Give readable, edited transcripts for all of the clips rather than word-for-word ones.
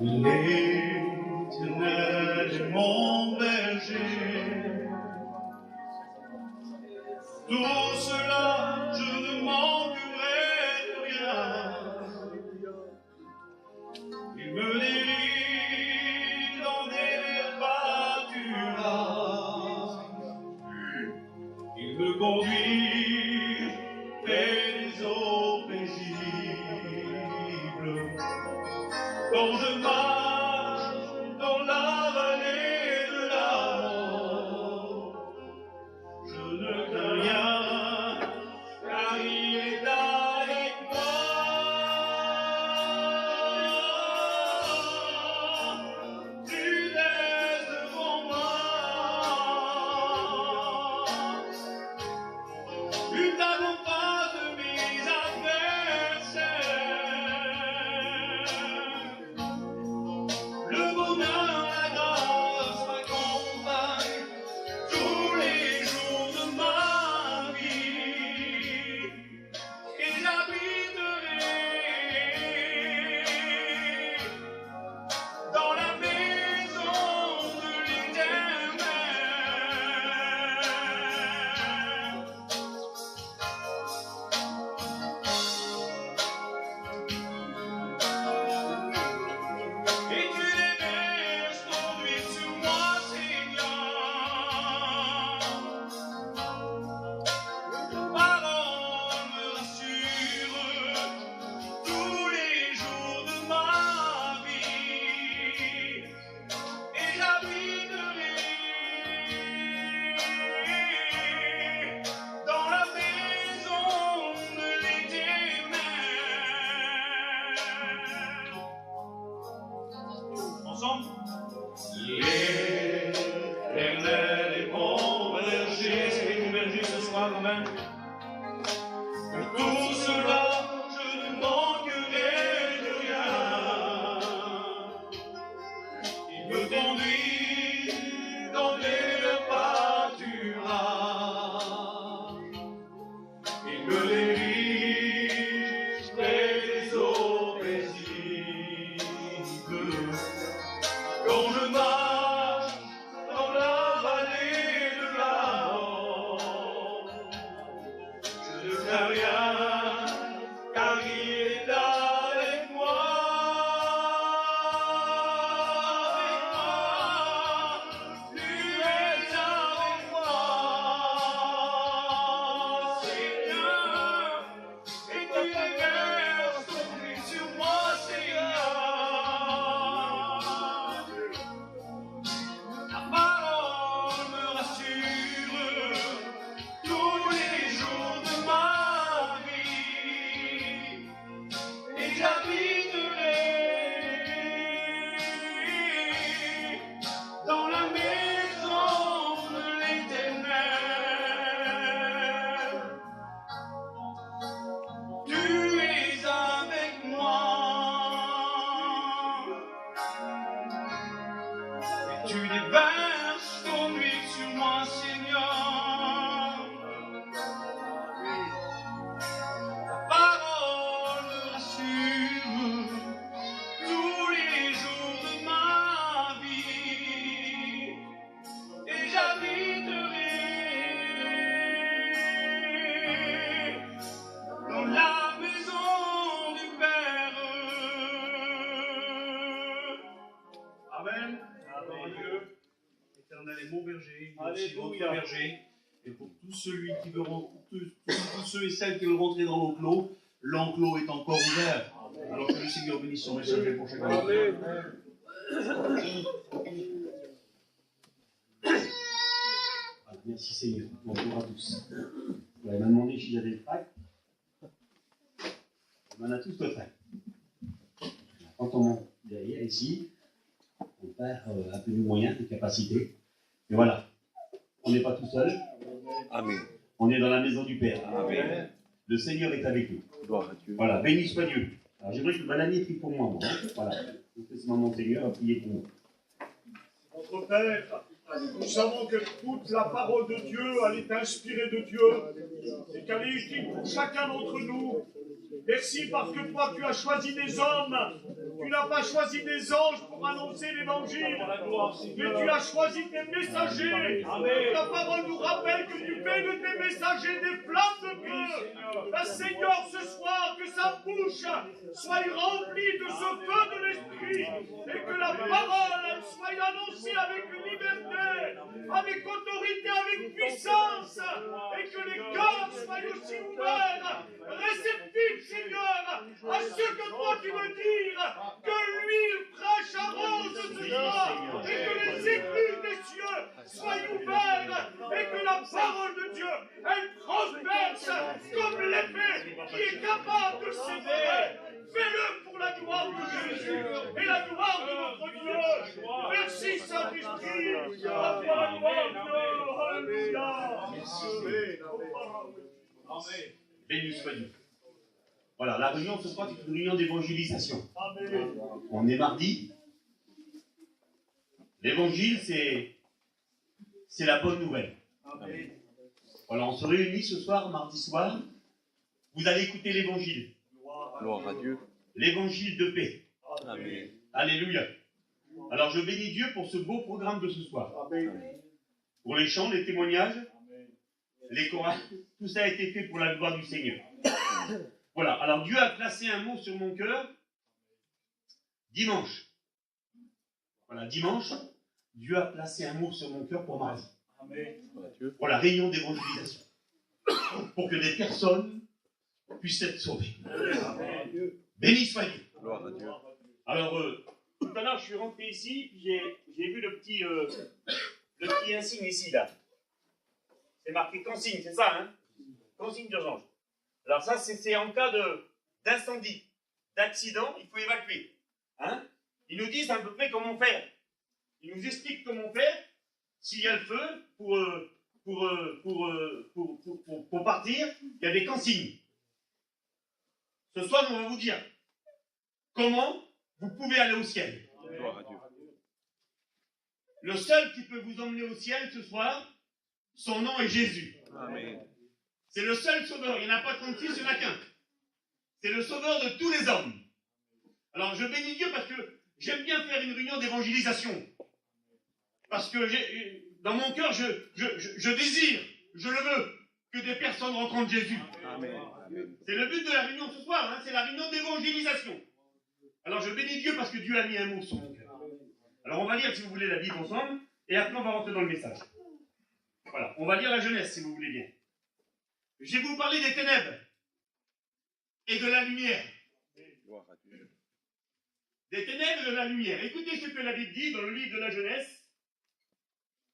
L'Éternel est mon berger, tout cela je ne manquerai de rien. Il me dirige dans des pâturages, il me conduit près des eaux paisibles. Quand je marche dans la vallée de la mort, je ne crains rien, car il est avec moi. Tu es devant moi, tu t'accompagnes de mes adversaires. Le bonheur, la grâce m'accompagne tous les jours de ma vie, et j'habiterai dans la maison de l'Éternel. Et tu déverses ton huile sur moi, Seigneur. Ta parole me rassure tous les jours de ma vie, et j'habiterai dans la maison de l'Éternel. Ensemble. L'Éternel est mon berger. C'est mon berger ce soir quand même. Pour tout cela, je ne manquerai de rien. Il me conduit dans des pâturages. Il me dirige près des eaux paisibles. Quand je marche dans la vallée de la mort, je ne crains rien, car il est avec moi. Tu es avec moi, Seigneur, et tu déverses ton huile sur moi, Seigneur. Ta parole me rassure tous les jours de ma vie, et j'habiterai dans la maison de l'Éternel. Tu es avec moi, et tu déverses ton huile sur moi, Seigneur. Ta parole me rassure tous les jours de ma vie, et j'habiterai dans la maison du Père. Amen. Amen. Dieu, l'Éternel est mon berger, il est aussi votre berger. Et pour tous ceux et celles qui veulent rentrer dans l'enclos est encore ouvert. Alors que le Seigneur bénisse son messager pour chacun d'entre nous. Voilà, merci Seigneur. Bonjour à tous. Elle m'a demandé si j'avais le trac. On en a tous le trac. Quand on monte derrière ici, on perd un peu de moyens, de capacités. Et voilà, on n'est pas tout seul. Amen. On est dans la maison du Père. Amen. Le Seigneur est avec nous. Gloire à Dieu. Voilà, béni soit Dieu. Alors j'aimerais que le bananier prie pour moi. Hein. Voilà. Donc, c'est mon Seigneur à prier pour moi. Notre Père, nous savons que toute la parole de Dieu, elle est inspirée de Dieu et qu'elle est utile pour chacun d'entre nous. Merci parce que toi, tu as choisi des hommes Tu n'as pas choisi des anges pour annoncer l'évangile, mais tu as choisi des messagers. Ta parole nous rappelle que tu fais de tes messagers des flammes de feu. Ben, Seigneur, ce soir, que sa bouche soit remplie de ce feu de l'Esprit et que la parole soit annoncée avec liberté, avec autorité, avec puissance, et que les cœurs soient aussi ouverts, réceptifs, Seigneur, à ce que toi tu veux dire, que l'huile fraîche arrose ce soir, et que les églises des cieux soient ouvertes, et que la parole de Dieu, elle transperce comme l'épée qui est capable de séparer. Fais-le pour la gloire de Jésus et la gloire de notre Dieu. Merci Saint-Esprit. À toi la gloire, Dieu. Alléluia. Amen. Béni soit Dieu. Voilà, la réunion ce soir c'est une réunion d'évangélisation. Amen. On est mardi. L'évangile, c'est la bonne nouvelle. Amen. Voilà, on se réunit ce soir, mardi soir. Vous allez écouter l'évangile. Gloire à Dieu. L'évangile de paix. Amen. Alléluia. Alors je bénis Dieu pour ce beau programme de ce soir. Amen. Pour les chants, les témoignages, les chorales, tout ça a été fait pour la gloire du Seigneur. Voilà, alors Dieu a placé un mot sur mon cœur dimanche. Voilà, dimanche, Dieu a placé un mot sur mon cœur pour mardi. Amen. Pour la réunion d'évangélisation. Pour que des personnes puissent être sauvées. Amen. Béni soit Dieu. Gloire à Dieu. Alors, tout à l'heure, je suis rentré ici, puis j'ai vu le petit insigne ici, là. C'est marqué consigne, c'est ça, hein? Consigne d'urgence. Alors ça, c'est en cas d'incendie, d'accident, il faut évacuer. Hein? Ils nous disent à peu près comment faire. Ils nous expliquent comment faire s'il y a le feu pour partir. Il y a des consignes. Ce soir, nous allons vous dire comment vous pouvez aller au ciel. Gloire à Dieu. Le seul qui peut vous emmener au ciel ce soir, son nom est Jésus. Amen. C'est le seul sauveur. Il n'y en a pas 36, il n'y en a qu'un. C'est le sauveur de tous les hommes. Alors je bénis Dieu parce que j'aime bien faire une réunion d'évangélisation. Parce que dans mon cœur, je désire, je le veux, que des personnes rencontrent Jésus. Amen. Amen. C'est le but de la réunion ce soir, hein, c'est la réunion d'évangélisation. Alors je bénis Dieu parce que Dieu a mis un mot sur mon cœur. Alors on va lire, si vous voulez, la Bible ensemble, et après on va rentrer dans le message. Voilà, on va lire la Genèse, si vous voulez bien. Je vais vous parler des ténèbres et de la lumière. Gloire à Dieu. Des ténèbres et de la lumière. Écoutez ce que la Bible dit dans le livre de la Genèse,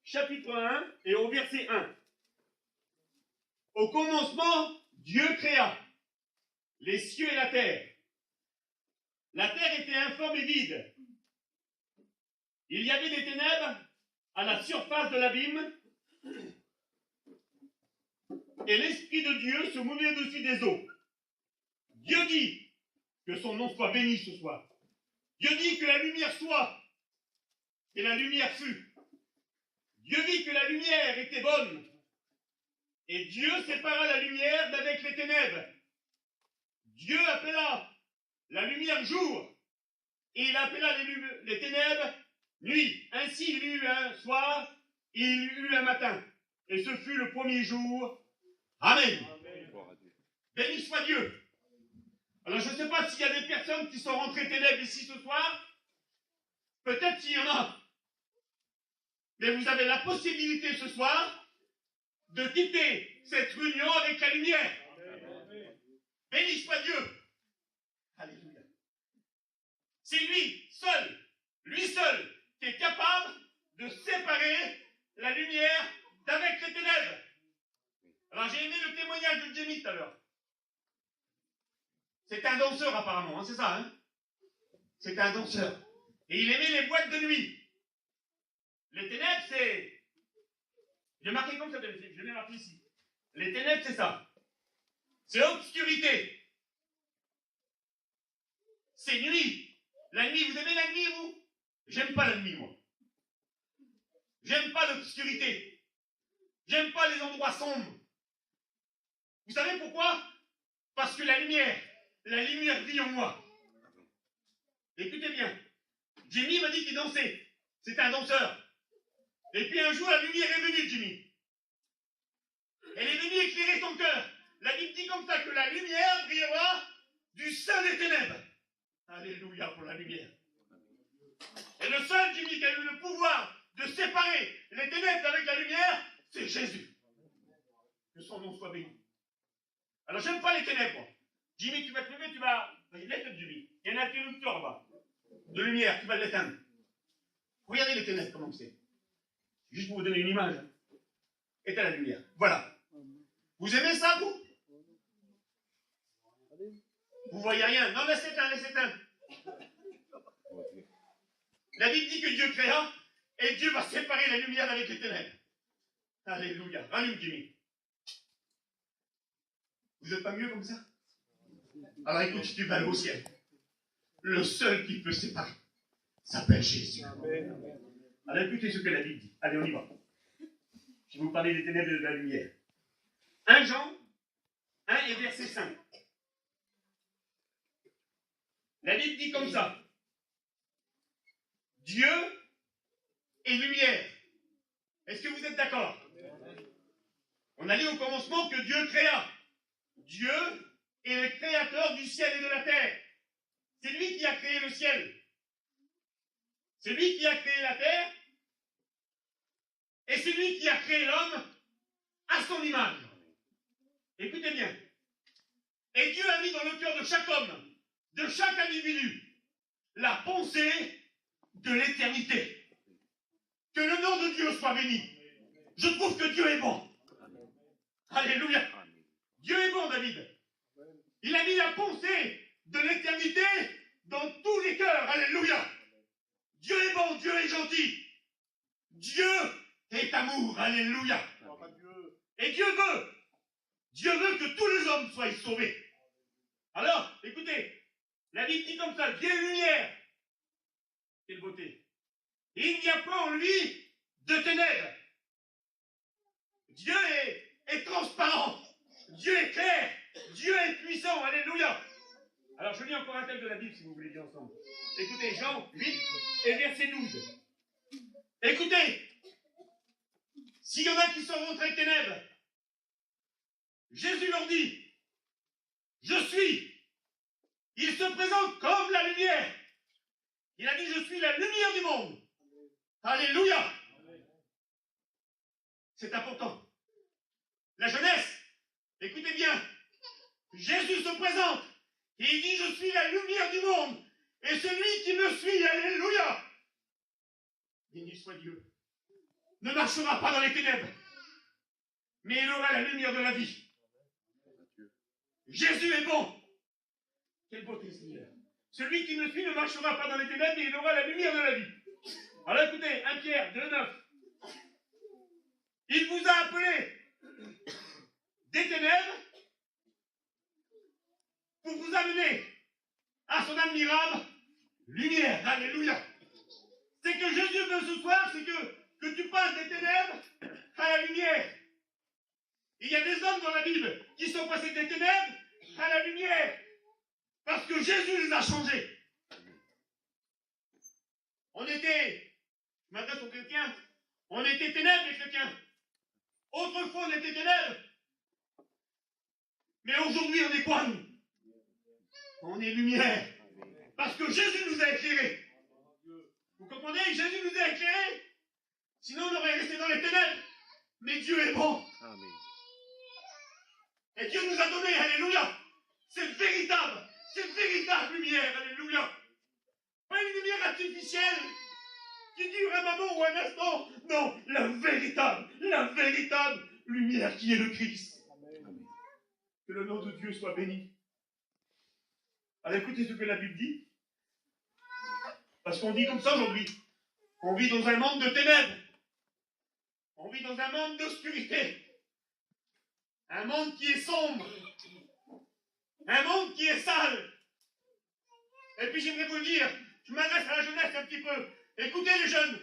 chapitre 1 et au verset 1. Au commencement, Dieu créa les cieux et la terre. La terre était informe et vide. Il y avait des ténèbres à la surface de l'abîme, et l'Esprit de Dieu se mouvait au-dessus des eaux. Dieu dit que son nom soit béni ce soir. Dieu dit que la lumière soit, et la lumière fut. Dieu dit que la lumière était bonne, et Dieu sépara la lumière d'avec les ténèbres. Dieu appela la lumière jour, et il appela les ténèbres nuit. Ainsi il y eut un soir, et il y eut un matin. Et ce fut le premier jour. Amen. Gloire à Dieu. Béni soit Dieu. Alors je ne sais pas s'il y a des personnes qui sont rentrées ténèbres ici ce soir. Peut-être qu'il y en a. Mais vous avez la possibilité ce soir de quitter cette réunion avec la lumière. Béni soit Dieu. Alléluia. C'est lui seul, qui est capable de séparer la lumière d'avec les ténèbres. Alors j'ai aimé le témoignage de Jamie tout à l'heure. C'est un danseur apparemment, hein, c'est ça, hein? C'est un danseur. Et il aimait les boîtes de nuit. Les ténèbres, c'est... J'ai marqué comme ça, je l'ai marqué ici. Les ténèbres, c'est ça. C'est obscurité. C'est nuit. La nuit, vous aimez la nuit, vous? J'aime pas la nuit, moi. J'aime pas l'obscurité. J'aime pas les endroits sombres. Vous savez pourquoi? Parce que la lumière vit en moi. Écoutez bien. Jimmy m'a dit qu'il dansait. C'est un danseur. Et puis un jour, la lumière est venue, Jimmy. Elle est venue éclairer ton cœur. La Bible dit comme ça que la lumière brillera du sein des ténèbres. Alléluia pour la lumière. Et le seul, Jimmy, qui a eu le pouvoir de séparer les ténèbres avec la lumière, c'est Jésus. Que son nom soit béni. Alors, j'aime pas les ténèbres, moi. Jimmy, tu vas te lever, tu vas... Laisse Jimmy. Il y a un interrupteur là-bas. De lumière, tu vas l'éteindre. Regardez les ténèbres, comment c'est. Juste pour vous donner une image. Éteins la lumière. Voilà. Vous aimez ça, vous? Vous voyez rien. Non, laisse éteindre, laisse éteindre. La Bible dit que Dieu créa et Dieu va séparer la lumière avec les ténèbres. Alléluia. Rallume, Jimmy. Vous n'êtes pas mieux comme ça? Alors écoute, tu vas aller au ciel. Le seul qui peut séparer s'appelle Jésus. Alors écoutez ce que la Bible dit. Allez, on y va. Je vais vous parler des ténèbres et de la lumière. 1 Jean 1 et verset 5. La Bible dit comme ça. Dieu est lumière. Est-ce que vous êtes d'accord? On a dit au commencement que Dieu créa. Dieu est le créateur du ciel et de la terre. C'est lui qui a créé le ciel. C'est lui qui a créé la terre. Et c'est lui qui a créé l'homme à son image. Écoutez bien. Et Dieu a mis dans le cœur de chaque homme, de chaque individu, la pensée de l'éternité. Que le nom de Dieu soit béni. Je trouve que Dieu est bon. Alléluia. Dieu est bon, David. Il a mis la pensée de l'éternité dans tous les cœurs. Alléluia. Dieu est bon, Dieu est gentil. Dieu est amour. Alléluia. Et Dieu veut que tous les hommes soient sauvés. Alors, écoutez, la Bible dit comme ça, Dieu est lumière. Quelle beauté. Et il n'y a pas en lui de ténèbres. Dieu est transparent. Dieu est clair. Dieu est puissant. Alléluia. Alors, je lis encore un texte de la Bible, si vous voulez dire ensemble. Écoutez, Jean 8 et verset 12. Écoutez, s'il y en a qui sont rentrés ténèbres, Jésus leur dit, je suis. Il se présente comme la lumière. Il a dit, je suis la lumière du monde. Alléluia. C'est important. La jeunesse, écoutez bien, Jésus se présente et il dit, je suis la lumière du monde. Et celui qui me suit, alléluia, béni soit Dieu, ne marchera pas dans les ténèbres, mais il aura la lumière de la vie. Jésus est bon. Quelle beauté, Seigneur. Celui qui me suit ne marchera pas dans les ténèbres, mais il aura la lumière de la vie. Alors écoutez, 1 Pierre 2,9. Il vous a appelé des ténèbres pour vous amener à son admirable lumière. Alléluia. C'est que Jésus veut ce soir, c'est que tu passes des ténèbres à la lumière. Il y a des hommes dans la Bible qui sont passés des ténèbres à la lumière. Parce que Jésus les a changés. On était, je m'adresse aux chrétiens, on était ténèbres les chrétiens. Autrefois on était ténèbres. Mais aujourd'hui on est quoi nous? On est lumière. Parce que Jésus nous a éclairés. Vous comprenez? Jésus nous a éclairés. Sinon on aurait resté dans les ténèbres. Mais Dieu est bon. Amen. Et Dieu nous a donné, alléluia, cette véritable lumière, alléluia. Pas une lumière artificielle qui dure un moment ou un instant. Non, la véritable lumière qui est le Christ. Amen. Que le nom de Dieu soit béni. Alors écoutez ce que la Bible dit. Parce qu'on dit comme ça aujourd'hui. On vit dans un monde de ténèbres. On vit dans un monde d'obscurité. Un monde qui est sombre. Un monde qui est sale. Et puis j'aimerais vous le dire, je m'adresse à la jeunesse un petit peu. Écoutez les jeunes,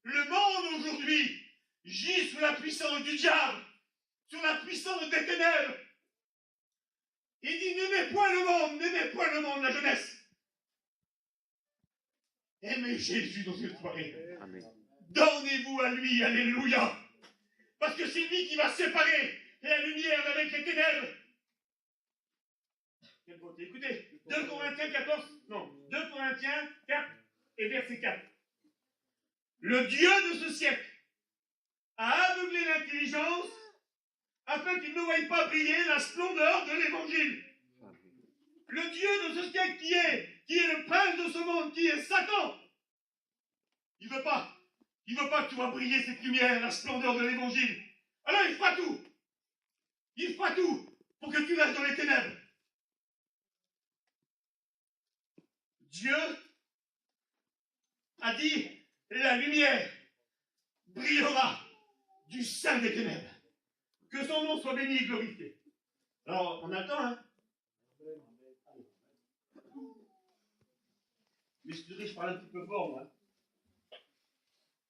le monde aujourd'hui gît sous la puissance du diable, sous la puissance des ténèbres. Il dit, n'aimez point le monde, la jeunesse. Aimez Jésus dans cette soirée. Amen. Donnez-vous à lui, alléluia. Parce que c'est lui qui va séparer la lumière d'avec les ténèbres. Quelle beauté. Écoutez, 2 Corinthiens 14, non, 2 Corinthiens 4 et verset 4. Le Dieu de ce siècle a aveuglé l'intelligence afin qu'il ne voie pas briller la splendeur de l'évangile. Le Dieu de ce siècle qui est le prince de ce monde, qui est Satan. Il veut pas que tu vois briller cette lumière, la splendeur de l'évangile. Alors il fera tout. Il fera tout pour que tu restes dans les ténèbres. Dieu a dit, la lumière brillera du sein des ténèbres. Que son nom soit béni et glorifié. Alors, on attend, hein. M'excusez, je parle un petit peu fort, moi.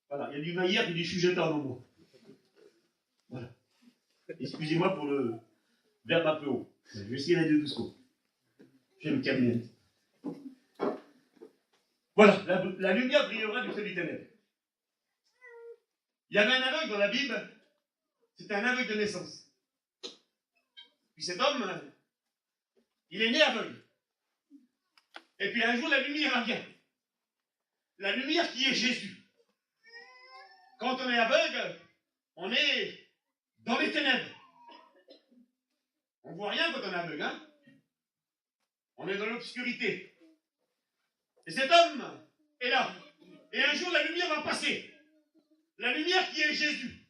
Voilà, il y a du maillard et du chuchoteur dans moi. Voilà. Excusez-moi pour le verbe un peu haut. Je vais essayer d'aller doucement. Je vais me calmer. Voilà, la lumière brillera du sein des ténèbres. Il y avait un aveugle dans la Bible, c'était un aveugle de naissance. Puis cet homme, il est né aveugle. Et puis un jour, la lumière vient. La lumière qui est Jésus. Quand on est aveugle, on est dans les ténèbres. On ne voit rien quand on est aveugle, hein? On est dans l'obscurité. Et cet homme est là. Et un jour, la lumière va passer. La lumière qui est Jésus.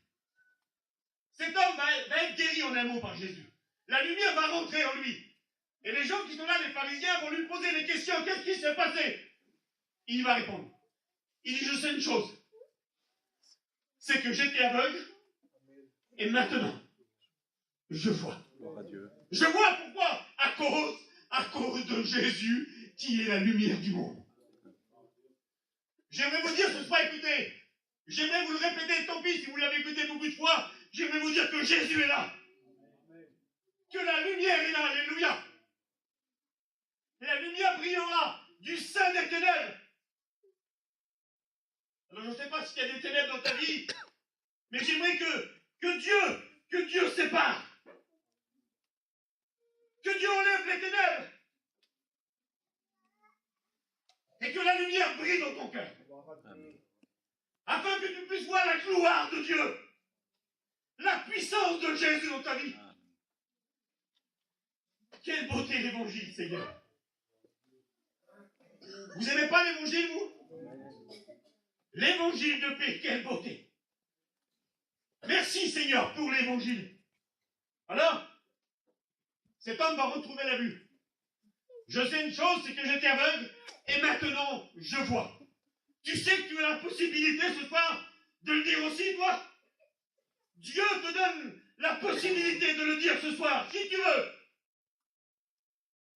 Cet homme va être guéri en un mot par Jésus. La lumière va rentrer en lui. Et les gens qui sont là, les pharisiens, vont lui poser des questions. Qu'est-ce qui s'est passé? Il va répondre. Il dit, je sais une chose. C'est que j'étais aveugle. Et maintenant, je vois. Gloire à Dieu. Je vois pourquoi? À cause de Jésus, qui est la lumière du monde. J'aimerais vous dire ce soir, écoutez, j'aimerais vous le répéter, tant pis si vous l'avez écouté beaucoup de fois, j'aimerais vous dire que Jésus est là. Que la lumière est là, alléluia. La lumière brillera du sein des ténèbres. Alors je ne sais pas s'il y a des ténèbres dans ta vie, mais j'aimerais que Dieu sépare. Que Dieu enlève les ténèbres. Et que la lumière brille dans ton cœur. Amen. Afin que tu puisses voir la gloire de Dieu. La puissance de Jésus dans ta vie. Amen. Quelle beauté l'évangile, Seigneur. Vous n'aimez pas l'évangile, vous? L'évangile de paix, quelle beauté. Merci, Seigneur, pour l'évangile. Alors, cet homme va retrouver la vue. Je sais une chose, c'est que j'étais aveugle, et maintenant, je vois. Tu sais que tu as la possibilité ce soir de le dire aussi, toi? Dieu te donne la possibilité de le dire ce soir, si tu veux.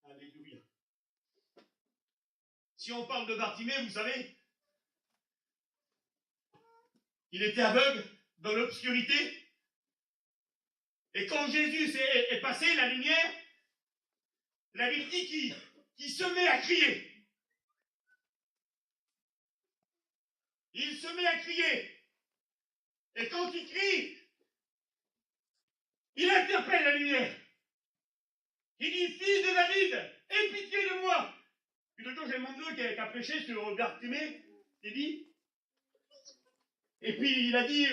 Alléluia. Si on parle de Bartimée, vous savez, il était aveugle dans l'obscurité. Et quand Jésus est passé, la lumière, la Bible dit qu'il se met à crier. Il se met à crier. Et quand il crie, il interpelle la lumière. Il dit, fils de David, aie pitié de moi. Puis l'autre jour, j'ai mon neveu qui a prêché sur Bartimée, il dit. Et puis il a dit,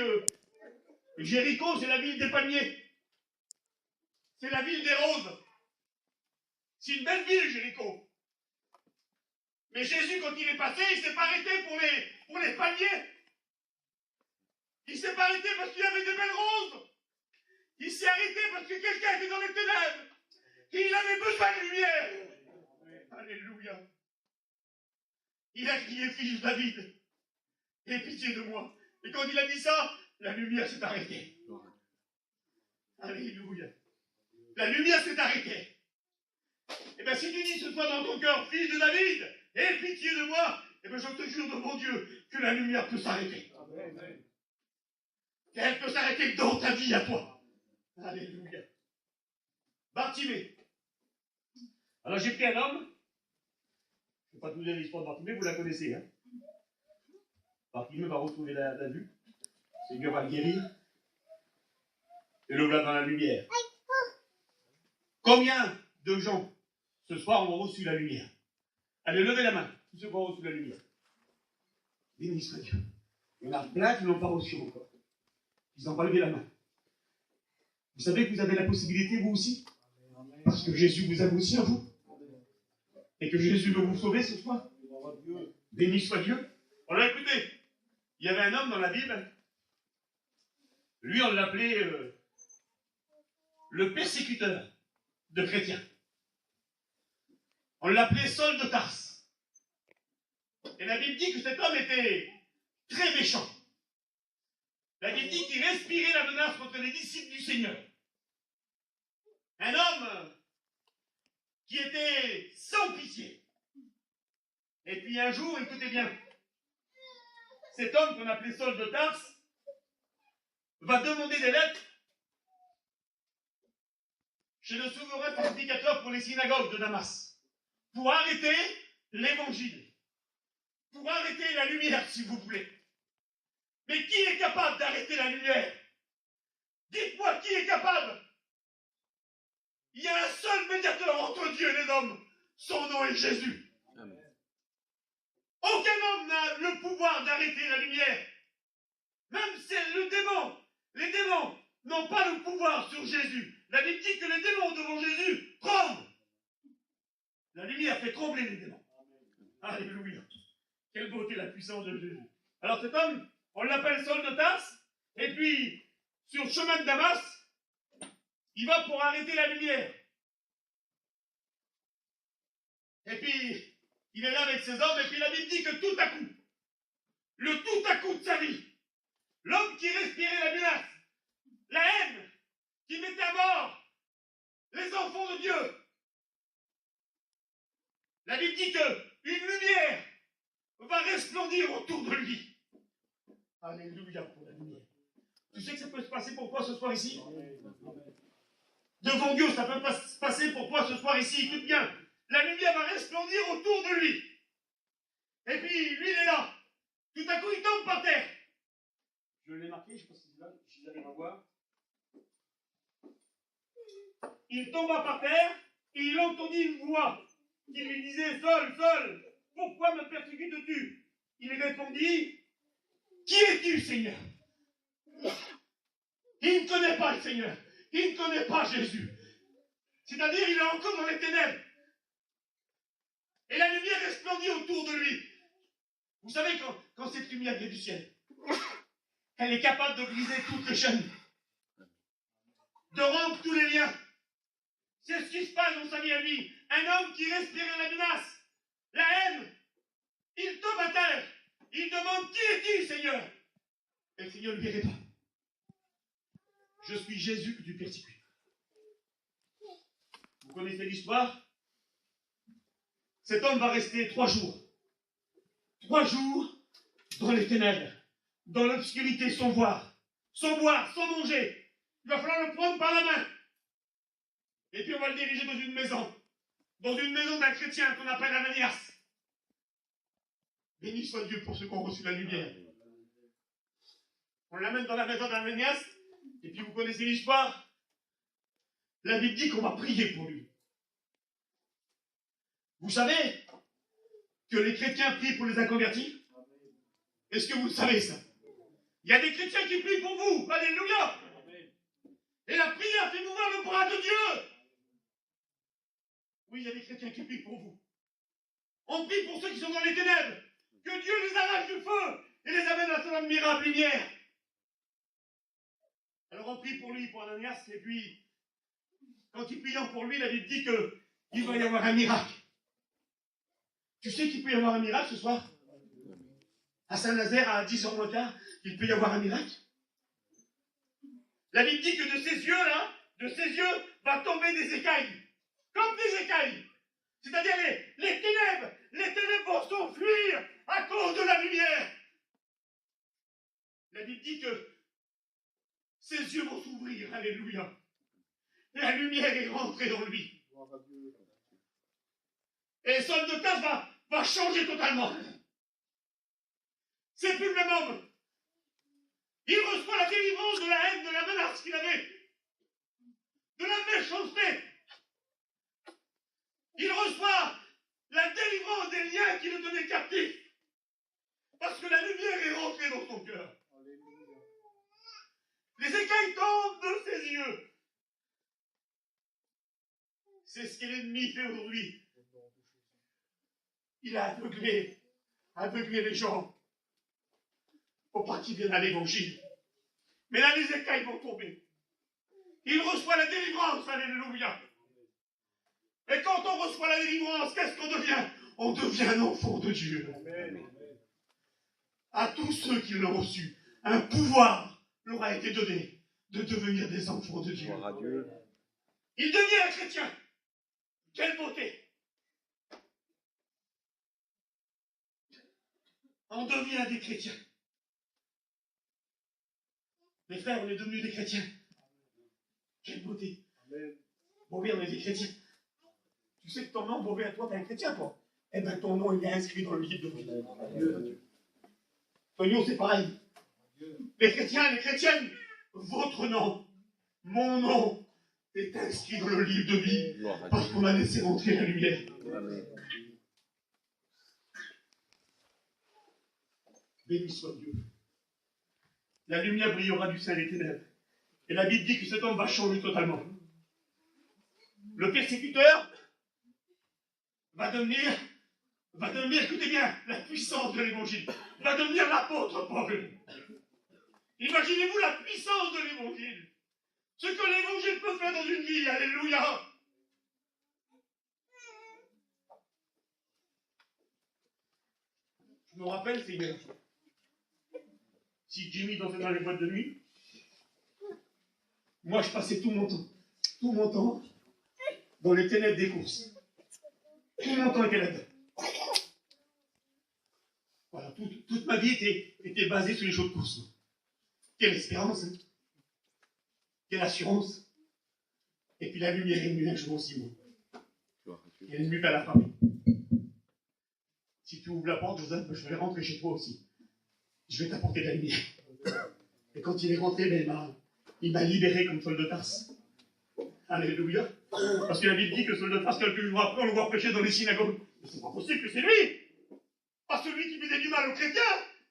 Jéricho, c'est la ville des palmiers. C'est la ville des roses. C'est une belle ville, Jéricho. Mais Jésus, quand il est passé, il ne s'est pas arrêté pour les palmiers. Il ne s'est pas arrêté parce qu'il y avait des belles roses. Il s'est arrêté parce que quelqu'un était dans les ténèbres. Et il avait besoin de lumière. Alléluia. Il a crié, fils de David, aie pitié de moi. Et quand il a dit ça, la lumière s'est arrêtée. Alléluia. La lumière s'est arrêtée. Et bien si tu dis ce soir dans ton cœur, fils de David, aie pitié de moi, et bien je te jure de mon Dieu que la lumière peut s'arrêter. Qu'elle peut s'arrêter dans ta vie à toi. Alléluia. Bartimée. Alors j'ai pris un homme, je ne vais pas tout dire l'histoire de Bartimée, vous la connaissez, hein. Bartimée va retrouver la vue. Le Seigneur va le guérir. Et le voilà dans la lumière. Combien de gens ce soir ont reçu la lumière? Allez, levez la main, tous ceux qui ont reçu la lumière. Béni soit Dieu. Il y en a plein qui ne l'ont pas reçu encore. Ils n'ont pas levé la main. Vous savez que vous avez la possibilité, vous aussi, parce que Jésus vous aime aussi en vous. Et que Jésus veut vous sauver ce soir. Béni soit Dieu. Alors écoutez, il y avait un homme dans la Bible. Lui, on l'appelait le persécuteur de chrétiens. On l'appelait Saul de Tarse. Et la Bible dit que cet homme était très méchant. La Bible dit qu'il respirait la menace contre les disciples du Seigneur. Un homme qui était sans pitié. Et puis un jour, écoutez bien, cet homme qu'on appelait Saul de Tarse va demander des lettres chez le souverain pacificateur pour les synagogues de Damas, pour arrêter l'évangile, pour arrêter la lumière, si vous voulez. Mais qui est capable d'arrêter la lumière? Dites-moi, qui est capable? Il y a un seul médiateur entre Dieu et les hommes. Son nom est Jésus. Amen. Aucun homme n'a le pouvoir d'arrêter la lumière. Même c'est le démon. Les démons n'ont pas le pouvoir sur Jésus. La Bible dit que les démons devant Jésus tremblent. La lumière fait trembler les démons. Alléluia. Quelle beauté la puissance de Jésus. Alors cet homme, on l'appelle Saul de Tarse. Et puis, sur le chemin de Damas, il va pour arrêter la lumière. Et puis, il est là avec ses hommes. Et puis la Bible dit que tout à coup, le tout à coup de sa vie, l'homme qui respirait la menace, la haine, qui mettait à mort les enfants de Dieu. La Bible dit qu'une lumière va resplendir autour de lui. Alléluia pour la lumière. Tu sais que ça peut se passer pour toi ce soir ici? Devant Dieu, ça peut pas se passer pour toi ce soir ici. Écoute bien, la lumière va resplendir autour de lui. Et puis, lui, il est là. Tout à coup, il tombe par terre. Je l'ai marqué, je ne sais pas si vous allez voir. Il tomba par terre et il entendit une voix qui lui disait: Saul, Saul, pourquoi me persécutes-tu? Il répondit: Qui es-tu, Seigneur? Il ne connaît pas le Seigneur. Il ne connaît pas Jésus. C'est-à-dire, il est encore dans les ténèbres. Et la lumière resplendit autour de lui. Vous savez, quand cette lumière vient du ciel, elle est capable de briser toutes les chaînes, de rompre tous les liens. C'est ce qui se passe dans sa vie à lui. Un homme qui respirait la menace, la haine. Il tombe à terre. Il demande: Qui es-tu, Seigneur? Et le Seigneur ne lui répond: Je suis Jésus que tu persécutes. Vous connaissez l'histoire? Cet homme va rester 3 jours. 3 jours dans les ténèbres, dans l'obscurité, sans voir, sans boire, sans manger. Il va falloir le prendre par la main. Et puis on va le diriger dans une maison d'un chrétien qu'on appelle Ananias. Béni soit Dieu pour ceux qui ont reçu la lumière. On l'amène dans la maison d'Ananias, et puis vous connaissez l'histoire. La Bible dit qu'on va prier pour lui. Vous savez que les chrétiens prient pour les inconvertis? Est-ce que vous le savez ça? Il y a des chrétiens qui prient pour vous. Alléluia. Et la prière fait mouvoir le bras de Dieu. Oui, il y a des chrétiens qui prient pour vous. On prie pour ceux qui sont dans les ténèbres. Que Dieu les arrache du feu et les amène à son admirable lumière. Alors on prie pour lui, pour Ananias, et puis, quand il priant pour lui, la Bible dit qu'il va y avoir un miracle. Tu sais qu'il peut y avoir un miracle ce soir? À Saint-Nazaire, à 10h moins quart, il peut y avoir un miracle. La Bible dit que de ses yeux-là, de ses yeux, va tomber des écailles. Comme des écailles. C'est-à-dire les ténèbres vont s'enfuir à cause de la lumière. La Bible dit que ses yeux vont s'ouvrir. Alléluia. La lumière est rentrée dans lui. Et Saul de Tarse va changer totalement. C'est plus le même homme. Il reçoit la délivrance de la haine, de la menace qu'il avait, de la méchanceté. Il reçoit la délivrance des liens qui le tenaient captif. Parce que la lumière est rentrée dans son cœur. Les écailles tombent de ses yeux. C'est ce que l'ennemi fait aujourd'hui. Il a aveuglé les gens. Faut pas qu'ils viennent à l'évangile. Mais là, les écailles vont tomber. Il reçoit la délivrance, alléluia. Et quand on reçoit la délivrance, qu'est-ce qu'on devient? On devient un enfant de Dieu. Amen. À tous ceux qui l'ont reçu, un pouvoir leur a été donné de devenir des enfants de Dieu. Gloire à Dieu. Il devient un chrétien. Quelle beauté! On devient des chrétiens. Mes frères, on est devenus des chrétiens. Quelle beauté! Beauvais, on est des chrétiens. Tu sais que ton nom, Beauvais, à toi, t'es un chrétien, toi. Eh bien, ton nom, il est inscrit dans le livre de vie. Tonio, c'est pareil. Les chrétiens, les chrétiennes, votre nom, mon nom, est inscrit dans le livre de vie. Gloire à Parce Dieu. qu'on a laissé rentrer la lumière. Amen. Béni soit Dieu. La lumière brillera du sein des ténèbres. Et la Bible dit que cet homme va changer totalement. Le persécuteur va devenir, écoutez bien, la puissance de l'évangile. Va devenir l'apôtre Paul. Imaginez-vous la puissance de l'évangile. Ce que l'évangile peut faire dans une vie. Alléluia. Je me rappelle, Seigneur, si Jimmy dansait dans les boîtes de nuit, moi je passais tout mon temps, dans les ténèbres des courses. Tout mon temps était là-dedans. Voilà, toute ma vie était basée sur les jeux de course. Quelle espérance, hein? Quelle assurance. Et puis la lumière est venue un jour aussi, moi. Gloire à Dieu. Elle est venue vers la famille. Si tu ouvres la porte, Joseph, je vais rentrer chez toi aussi. Je vais t'apporter de la lumière. Et quand il est rentré, ben, il m'a libéré comme Saul de Tarse. Alléluia. Parce que la Bible dit que Saul de Tarse, quelques jours après, on le voit prêcher dans les synagogues. Mais c'est pas possible que c'est lui. Pas celui qui faisait du mal aux chrétiens,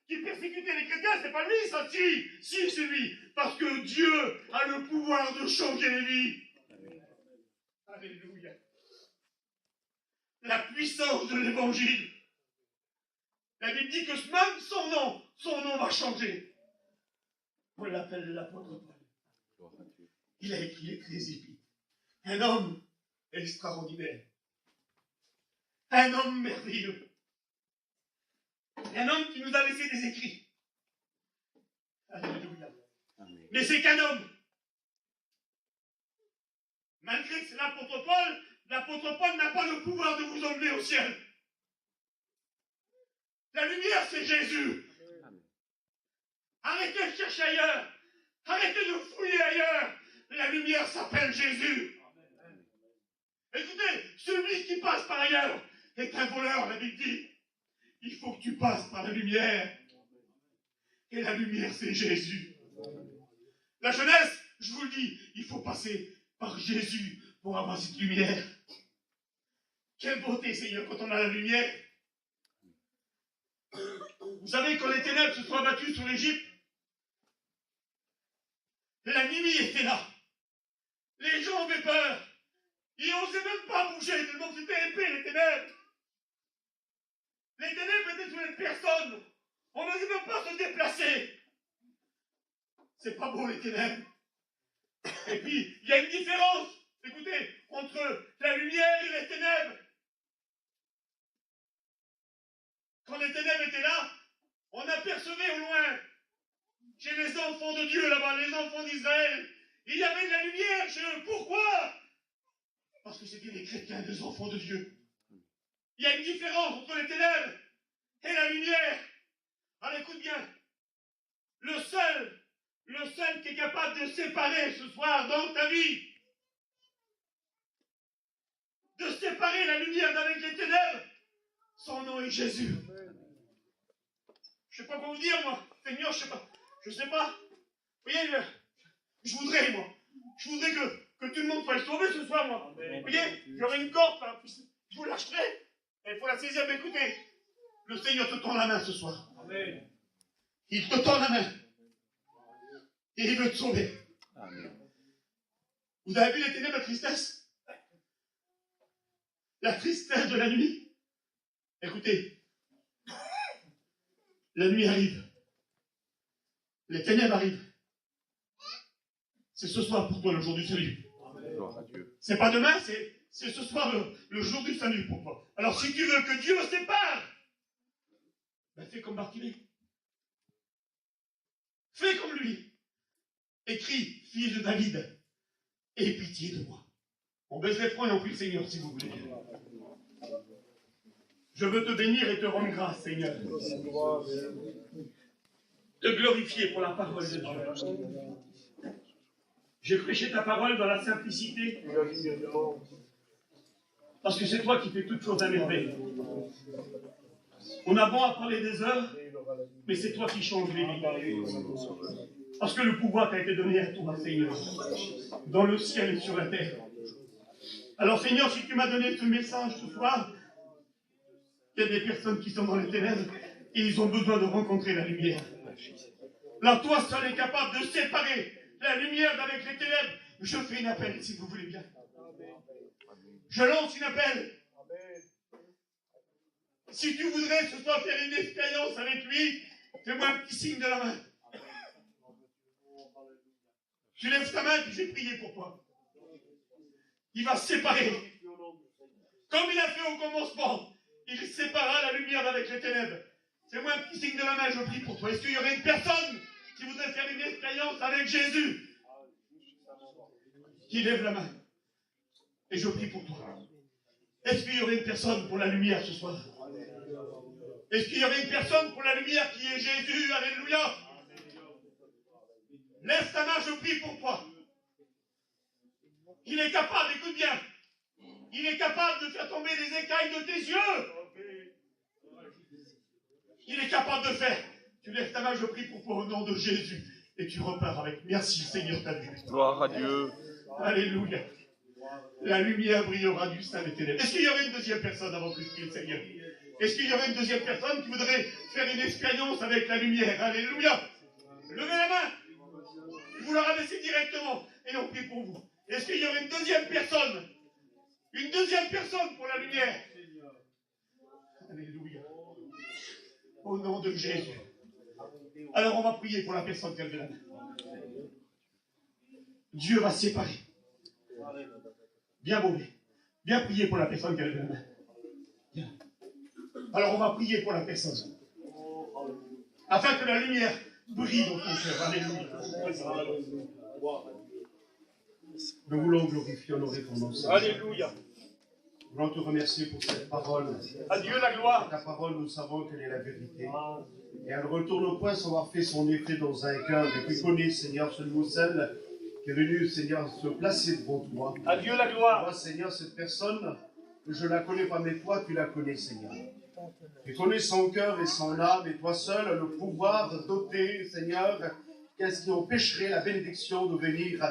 qui persécutait les chrétiens, c'est pas lui, ça. Si, c'est lui. Parce que Dieu a le pouvoir de changer les vies. Alléluia. La puissance de l'évangile. La Bible dit que même son nom va changer. On l'appelle l'apôtre Paul. Gloire à Dieu. Il a écrit les 13 épîtres. Un homme extraordinaire. Un homme merveilleux. Un homme qui nous a laissé des écrits. Alléluia. Amen. Mais c'est qu'un homme. Malgré que c'est l'apôtre Paul n'a pas le pouvoir de vous emmener au ciel. La lumière, c'est Jésus. Amen. Arrêtez de chercher ailleurs. Arrêtez de fouiller ailleurs. La lumière s'appelle Jésus. Écoutez, celui qui passe par ailleurs est un voleur, la Bible dit. Il faut que tu passes par la lumière. Et la lumière, c'est Jésus. La jeunesse, je vous le dis, il faut passer par Jésus pour avoir cette lumière. Quelle beauté, Seigneur, quand on a la lumière. Vous savez, quand les ténèbres se sont abattues sur l'Égypte, la nuit était là. Les gens avaient peur. Ils n'osaient même pas bouger, tellement que c'était épais, les ténèbres. Les ténèbres étaient sur les personnes. On n'osait même pas se déplacer. C'est pas beau, les ténèbres. Et puis, il y a une différence, écoutez, entre la lumière et les ténèbres. Quand les ténèbres étaient là, on apercevait au loin, chez les enfants de Dieu là-bas, les enfants d'Israël, il y avait de la lumière chez eux. Pourquoi? Parce que c'était les chrétiens, des enfants de Dieu. Il y a une différence entre les ténèbres et la lumière. Alors écoute bien, le seul qui est capable de séparer ce soir dans ta vie, de séparer la lumière d'avec les ténèbres, son nom est Jésus. Je sais pas quoi vous dire, moi. Seigneur, je sais pas. Je sais pas. Vous voyez, je voudrais, moi. Je voudrais que tout le monde soit sauvé ce soir, moi. Vous voyez, j'aurais une corde, là, je vous lâcherai. Et il faut la saisir. Mais écoutez, le Seigneur te tend la main ce soir. Amen. Il te tend la main. Et il veut te sauver. Amen. Vous avez vu les ténèbres, la tristesse? La tristesse de la nuit. Écoutez, la nuit arrive. Les ténèbres arrivent. C'est ce soir pour toi le jour du salut. Gloire à Dieu. C'est pas demain, c'est ce soir le jour du salut pour toi. Alors si tu veux que Dieu me sépare, ben fais comme Bartimée. Fais comme lui. Écris, fille de David, aie pitié de moi. On baisse les fronts et on prie le Seigneur si vous voulez. Je veux te bénir et te rendre grâce, Seigneur. Te glorifier pour la parole de Dieu. J'ai prêché ta parole dans la simplicité. Parce que c'est toi qui fais toutes choses à merveille. On a bon à parler des heures, mais c'est toi qui changes les vies. Parce que le pouvoir t'a été donné à toi, Seigneur, dans le ciel et sur la terre. Alors, Seigneur, si tu m'as donné ce message ce soir, il y a des personnes qui sont dans les ténèbres et ils ont besoin de rencontrer la lumière. Alors, toi seul es capable de séparer la lumière d'avec les ténèbres. Je fais une appel, si vous voulez bien. Je lance une appel. Si tu voudrais ce soir faire une expérience avec lui, fais-moi un petit signe de la main. Tu lèves ta main et j'ai prié pour toi. Il va séparer. Comme il a fait au commencement, il séparera la lumière d'avec les ténèbres. Fais-moi un petit signe de la main, je prie pour toi. Est-ce qu'il y aurait une personne qui voudrait faire une expérience avec Jésus? Qui lève la main. Et je prie pour toi. Est-ce qu'il y aurait une personne pour la lumière ce soir? Est-ce qu'il y aurait une personne pour la lumière qui est Jésus? Alléluia. Lève ta main, je prie pour toi. Il est capable, écoute bien, il est capable de faire tomber les écailles de tes yeux. Il est capable de faire. Tu lèves ta main, je prie pour toi au nom de Jésus. Et tu repars avec. Merci Seigneur, ta vie. Gloire à Dieu. Alléluia. La lumière brillera du sein des ténèbres. Est-ce qu'il y aurait une deuxième personne avant que je prie le Seigneur? Est-ce qu'il y aurait une deuxième personne qui voudrait faire une expérience avec la lumière? Alléluia. Levez la main. Vous la rabaissez directement et on prie pour vous. Est-ce qu'il y aurait une deuxième personne? Une deuxième personne pour la lumière? Alléluia. Au nom de Jésus. Alors on va prier pour la personne qui a levé la main. Dieu va séparer. Bien mauvais. Bien prier pour la personne qui a levé la main. Bien. Alors on va prier pour la personne. Afin que la lumière brille dans ton cœur. Alléluia. Nous voulons glorifier, honorer ton nom. Alléluia. Nous voulons te remercier pour cette parole. À Dieu la gloire. Ta parole, nous savons qu'elle est la vérité. Et elle ne retourne point sans avoir fait son effet dans un cœur. Et tu connais, Seigneur, ce nouveau celle qui est venu, Seigneur, se placer devant toi. À Dieu la gloire. Moi, Seigneur, cette personne, je ne la connais pas, mais toi, tu la connais, Seigneur. Tu connais son cœur et son âme, et toi seul, le pouvoir de doter, Seigneur, qu'est-ce qui empêcherait la bénédiction de venir.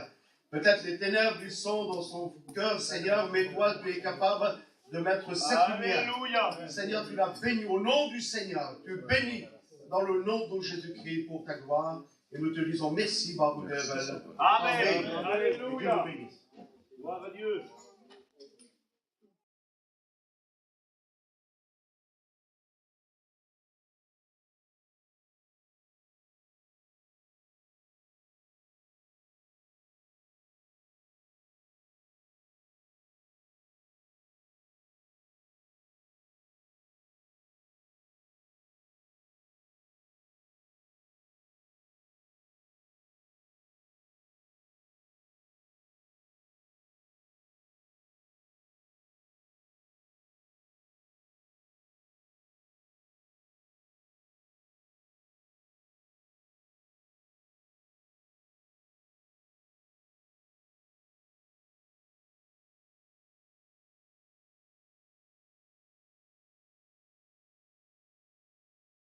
Peut-être les ténèbres du sont dans son cœur, Seigneur, mais toi, tu es capable de mettre cette lumière. Alléluia. Seigneur, tu l'as béni au nom du Seigneur. Tu bénis dans le nom de Jésus-Christ pour ta gloire. Et nous te disons merci, Baruch. Amen. Alléluia. Gloire à Dieu.